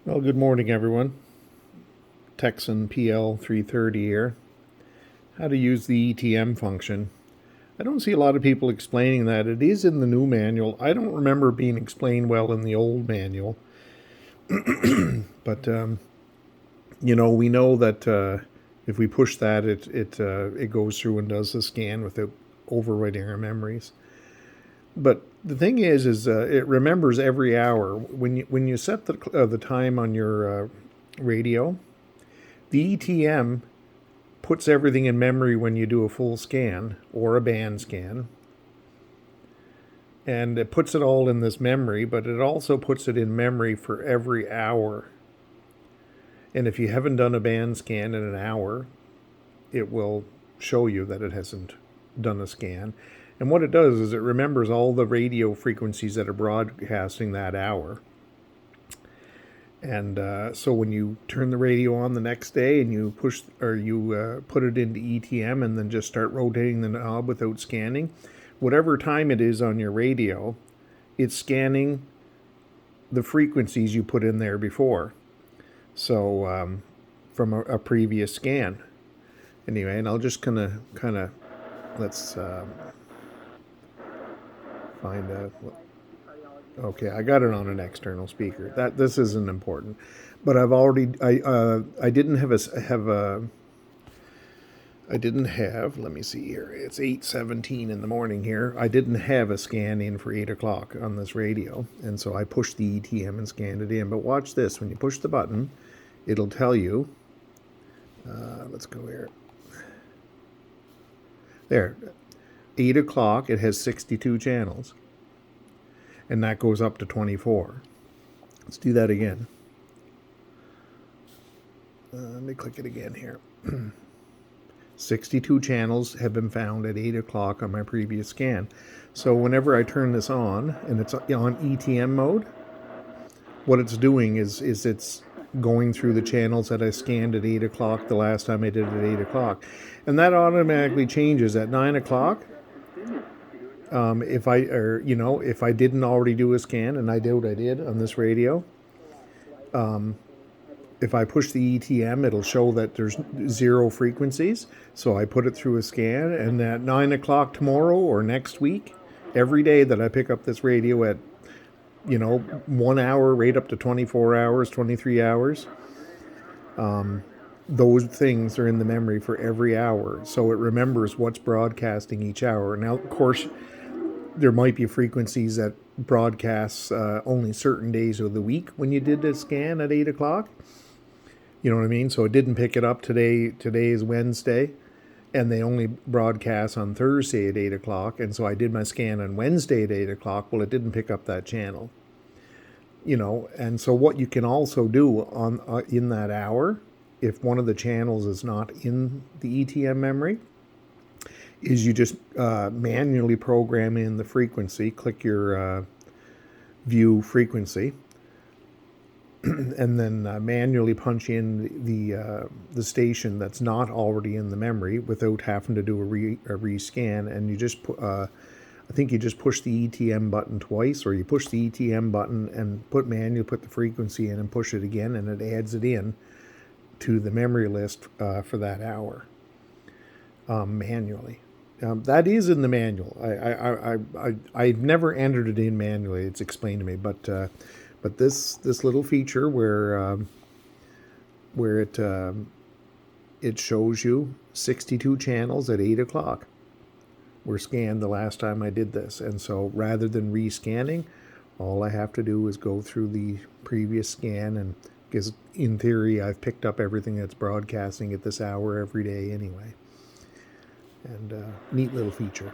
Well, good morning, everyone. Tecsun PL-330 here. How to use the ETM function. I don't see a lot of people explaining that. It is in the new manual. I don't remember being explained well in the old manual. But, we know that if we push that, it goes through and does the scan without overwriting our memories. But the thing is it remembers every hour. When you set the time on your radio, the ETM puts everything in memory when you do a full scan or a band scan. And it puts it all in this memory, but it also puts it in memory for every hour. And if you haven't done a band scan in an hour, it will show you that it hasn't done a scan. And what it does is it remembers all the radio frequencies that are broadcasting that hour. And so when you turn the radio on the next day and you push or you put it into ETM and then just start rotating the knob without scanning, whatever time it is on your radio, it's scanning the frequencies you put in there before. So from a previous scan. Anyway, and I'll just kind of let's find out. Okay, I got it on an external speaker. This isn't important, but I didn't have. Let me see here. It's 8:17 in the morning here. I didn't have a scan in for 8 o'clock on this radio, and so I pushed the ETM and scanned it in. But watch this. When you push the button, it'll tell you. Let's go here. There, 8 o'clock. It has 62 channels. And that goes up to 24. Let's do that again. Let me click it again here. 62 channels have been found at 8 o'clock on my previous scan. So whenever I turn this on, and it's on ETM mode, what it's doing is it's going through the channels that I scanned at 8 o'clock the last time I did it at 8 o'clock. And that automatically changes at 9 o'clock. If I didn't already do a scan, and I doubt I did on this radio, if I push the ETM, it'll show that there's 0 frequencies. So I put it through a scan, and at 9 o'clock tomorrow or next week, every day that I pick up this radio at 1 hour right up to 24 hours, 23 hours, those things are in the memory for every hour. So it remembers what's broadcasting each hour. Now, of course, there might be frequencies that broadcasts only certain days of the week when you did the scan at 8 o'clock. You know what I mean? So it didn't pick it up today. Today is Wednesday, and they only broadcast on Thursday at 8 o'clock. And so I did my scan on Wednesday at 8 o'clock. Well, it didn't pick up that channel. And so what you can also do in that hour, if one of the channels is not in the ETM memory, is you just manually program in the frequency, click your view frequency, and then manually punch in the station that's not already in the memory without having to do a rescan. And you just I think you just push the ETM button twice, or you push the ETM button and put the frequency in and push it again, and it adds it in to the memory list for that hour manually. That is in the manual. I've never entered it in manually. It's explained to me, but this little feature where it shows you 62 channels at 8 o'clock were scanned the last time I did this, and so rather than rescanning, all I have to do is go through the previous scan, and because in theory I've picked up everything that's broadcasting at this hour every day anyway. And neat little feature.